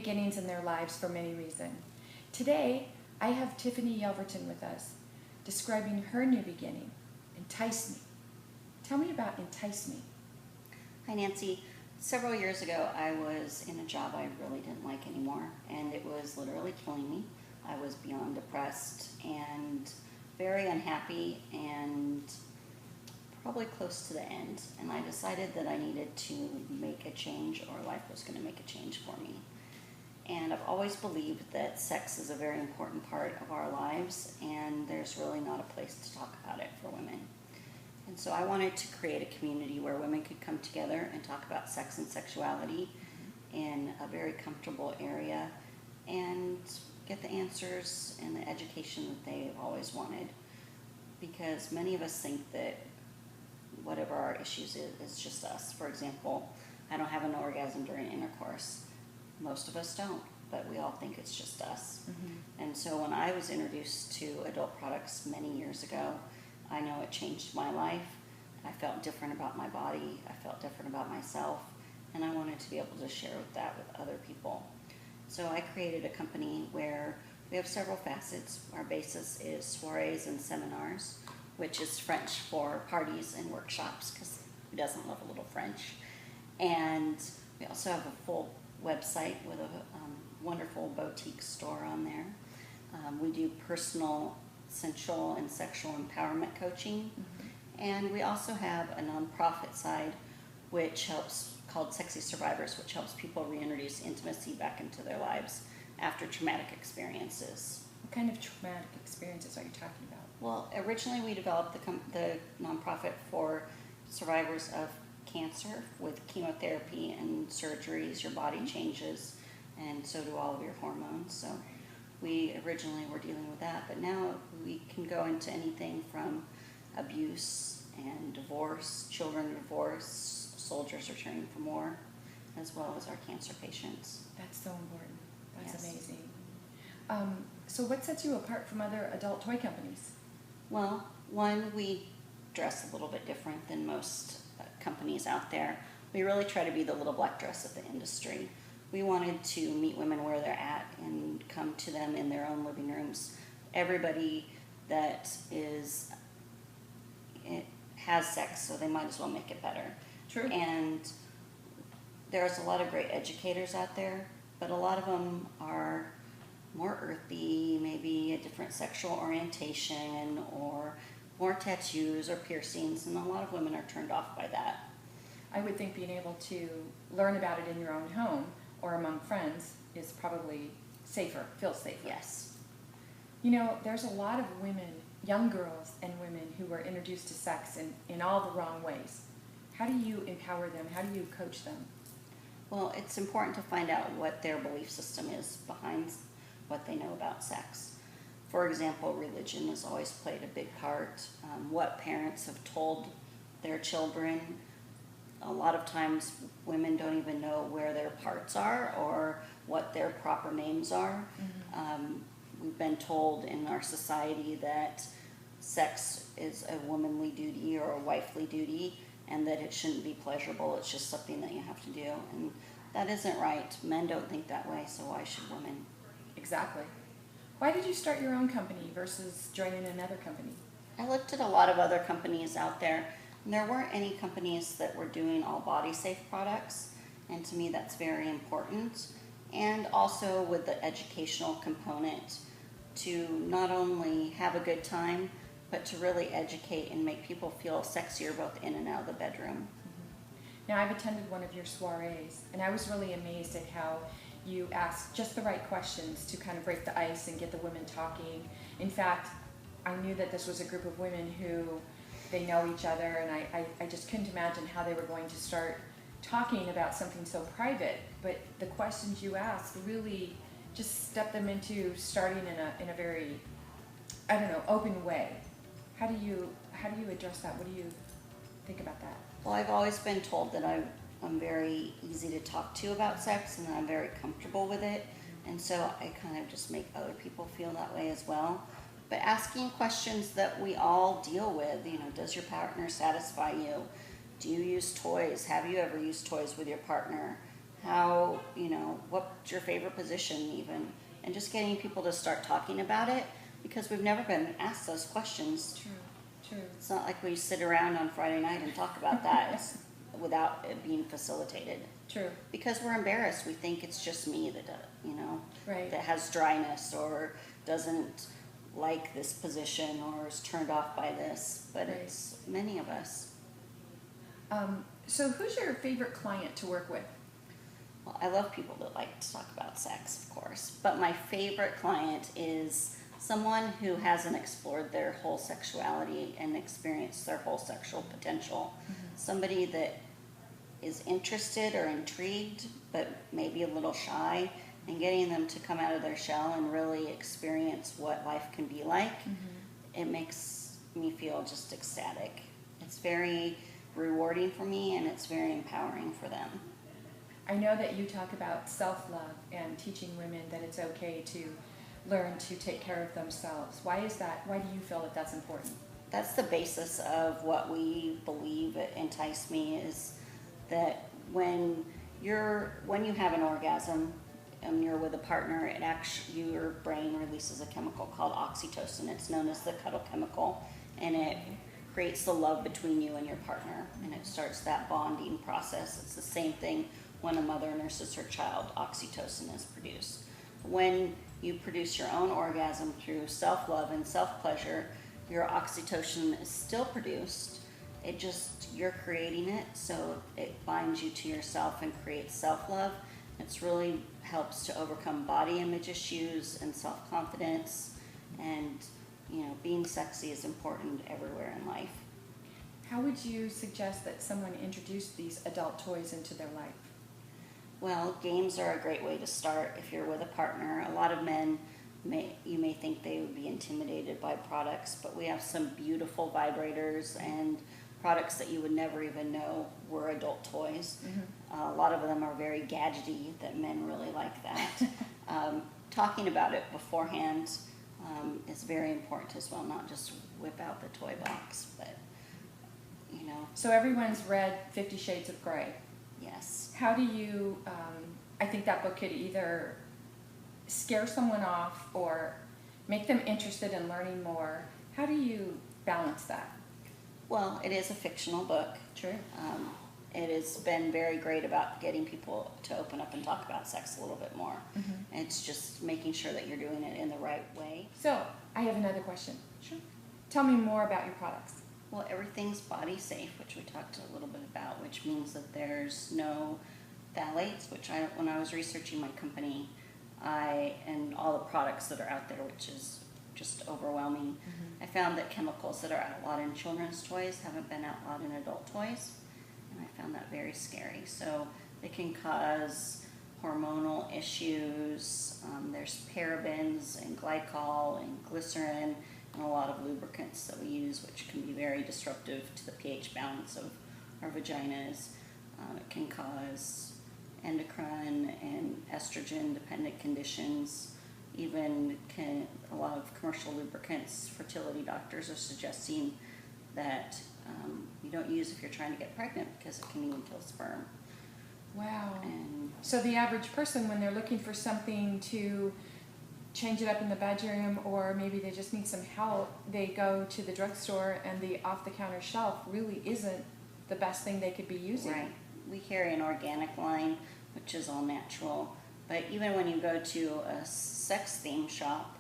beginnings in their lives for many reasons. Today, I have Tiffany Yelverton with us, describing her new beginning, Entice Me. Tell me about Entice Me. Hi Nancy. Several years ago I was in a job I really didn't like anymore, and it was literally killing me. I was beyond depressed and very unhappy and probably close to the end, and I decided that I needed to make a change, or life was going to make a change for me. And I've always believed that sex is a very important part of our lives, and there's really not a place to talk about it for women. And so I wanted to create a community where women could come together and talk about sex and sexuality in a very comfortable area and get the answers and the education that they've always wanted. Because many of us think that whatever our issues is just us. For example, I don't have an orgasm during intercourse. Most of us don't, but we all think it's just us. Mm-hmm. And so when I was introduced to adult products many years ago, I know it changed my life. I felt different about my body. I felt different about myself. And I wanted to be able to share that with other people. So I created a company where we have several facets. Our basis is soirees and seminars, which is French for parties and workshops, because who doesn't love a little French? And we also have a full website with a wonderful boutique store on there. We do personal, sensual, and sexual empowerment coaching. Mm-hmm. And we also have a nonprofit side which helps, called Sexy Survivors, which helps people reintroduce intimacy back into their lives after traumatic experiences. What kind of traumatic experiences are you talking about? Well, originally we developed the nonprofit for survivors of cancer. With chemotherapy and surgeries, your body changes, and so do all of your hormones. So we originally were dealing with that, but now we can go into anything from abuse and divorce, children divorce, soldiers returning from war, as well as our cancer patients. That's so important. That's Yes. amazing. So what sets you apart from other adult toy companies? Well, one, we dress a little bit different than most companies out there. We really try to be the little black dress of the industry. We wanted to meet women where they're at and come to them in their own living rooms. Everybody that has sex, so they might as well make it better. True. And there's a lot of great educators out there, but a lot of them are more earthy, maybe a different sexual orientation, or more tattoos or piercings, and a lot of women are turned off by that. I would think being able to learn about it in your own home or among friends is probably safer, feels safer. Yes. You know, there's a lot of women, young girls and women, who are introduced to sex in all the wrong ways. How do you empower them? How do you coach them? Well, it's important to find out what their belief system is behind what they know about sex. For example, religion has always played a big part. What parents have told their children. A lot of times women don't even know where their parts are or what their proper names are. Mm-hmm. We've been told in our society that sex is a womanly duty or a wifely duty, and that it shouldn't be pleasurable. It's just something that you have to do. And that isn't right. Men don't think that way, so why should women? Exactly. Why did you start your own company versus joining another company? I looked at a lot of other companies out there, and there weren't any companies that were doing all body safe products, and to me that's very important. And also with the educational component, to not only have a good time, but to really educate and make people feel sexier both in and out of the bedroom. Mm-hmm. Now, I've attended one of your soirees, and I was really amazed at how you asked just the right questions to kind of break the ice and get the women talking. In fact, I knew that this was a group of women who, they know each other, and I just couldn't imagine how they were going to start talking about something so private. But the questions you asked really just stepped them into starting in a very, I don't know, open way. How do you address that? What do you think about that? Well, I've always been told that I'm very easy to talk to about sex, and I'm very comfortable with it, and so I kind of just make other people feel that way as well. But asking questions that we all deal with, does your partner satisfy you? Do you use toys? Have you ever used toys with your partner? how, what's your favorite position even, and just getting people to start talking about it, because we've never been asked those questions. True. It's not like we sit around on Friday night and talk about that without it being facilitated. True. Because we're embarrassed. We think it's just me that, Right. that has dryness or doesn't like this position or is turned off by this, but Right. it's many of us. So who's your favorite client to work with? Well, I love people that like to talk about sex, of course, but my favorite client is someone who hasn't explored their whole sexuality and experienced their whole sexual potential. Somebody that is interested or intrigued, but maybe a little shy, and getting them to come out of their shell and really experience what life can be like. It makes me feel just ecstatic. It's very rewarding for me, and it's very empowering for them. I know that you talk about self-love and teaching women that it's okay to learn to take care of themselves. Why is that? Why do you feel that that's important? That's the basis of what we believe at Entice Me, is that when you have an orgasm and you're with a partner, your brain releases a chemical called oxytocin. It's known as the cuddle chemical, and it creates the love between you and your partner, and it starts that bonding process. It's the same thing when a mother nurses her child. Oxytocin is produced. When you produce your own orgasm through self-love and self-pleasure, your oxytocin is still produced. You're creating it, so it binds you to yourself and creates self-love. It really helps to overcome body image issues and self-confidence, and being sexy is important everywhere in life. How would you suggest that someone introduce these adult toys into their life? Well, games are a great way to start if you're with a partner. A lot of men, you may think they would be intimidated by products, but we have some beautiful vibrators and products that you would never even know were adult toys. A lot of them are very gadgety, that men really like that. Talking about it beforehand is very important as well, not just whip out the toy box, but So everyone's read 50 Shades of Grey. Yes. How do you, I think that book could either scare someone off or make them interested in learning more. How do you balance that? Well, it is a fictional book. True. It has been very great about getting people to open up and talk about sex a little bit more. It's just making sure that you're doing it in the right way. So, I have another question. Sure. Tell me more about your products. Well, everything's body safe, which we talked a little bit about, which means that there's no phthalates, when I was researching my company, and all the products that are out there, which is just overwhelming, I found that chemicals that are outlawed in children's toys haven't been outlawed in adult toys, and I found that very scary. So they can cause hormonal issues. There's parabens and glycol and glycerin and a lot of lubricants that we use, which can be very disruptive to the pH balance of our vaginas. It can cause endocrine and estrogen dependent conditions. Even a lot of commercial lubricants, fertility doctors are suggesting that you don't use if you're trying to get pregnant, because it can even kill sperm. Wow. And So the average person, when they're looking for something to change it up in the bedroom, or maybe they just need some help, they go to the drugstore, and the off-the-counter shelf really isn't the best thing they could be using. Right. We carry an organic line, which is all natural. But even when you go to a sex theme shop,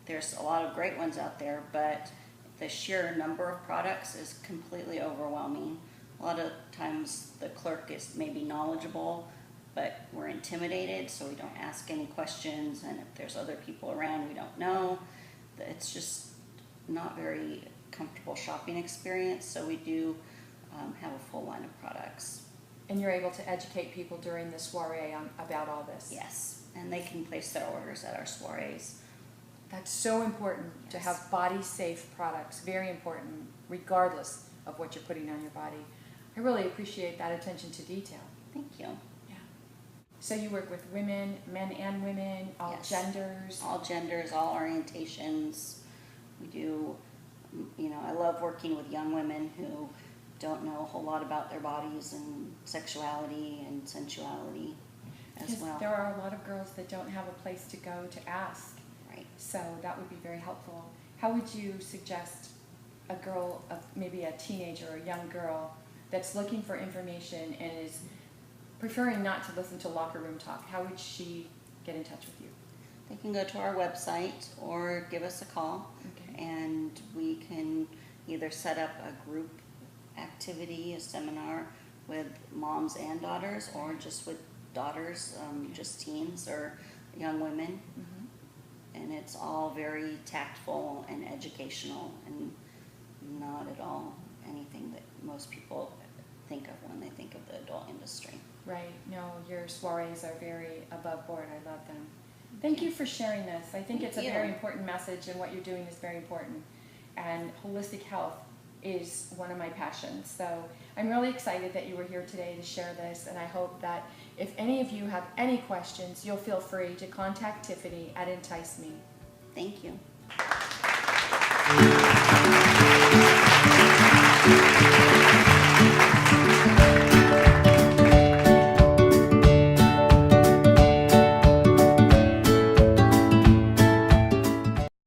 there's a lot of great ones out there, but the sheer number of products is completely overwhelming. A lot of times the clerk is maybe knowledgeable, but we're intimidated, so we don't ask any questions, and if there's other people around we don't know, it's just not very comfortable shopping experience. So we do have a full line of products. And you're able to educate people during the soiree about all this. Yes, and they can place their orders at our soirees. That's so important, to Yes. have body-safe products. Very important, regardless of what you're putting on your body. I really appreciate that attention to detail. Thank you. Yeah. So you work with women, men and women, all Yes. genders. All genders, all orientations. We do, I love working with young women who don't know a whole lot about their bodies and sexuality and sensuality. as Because well. there are a lot of girls that don't have a place to go to ask. Right. So that would be very helpful. How would you suggest a girl, maybe a teenager or a young girl that's looking for information and is preferring not to listen to locker room talk, how would she get in touch with you? They can go to our website or give us a call, Okay. and we can either set up a group activity, a seminar with moms and daughters, or just with daughters, just teens or young women. Mm-hmm. And it's all very tactful and educational, and not at all anything that most people think of when they think of the adult industry. Right. No, your soirees are very above board. I love them. Thank you for sharing this. I think it's a Thank you. very important message, and what you're doing is very important. And holistic health is one of my passions. So I'm really excited that you were here today to share this, and I hope that if any of you have any questions, you'll feel free to contact Tiffany at Entice Me. Thank you.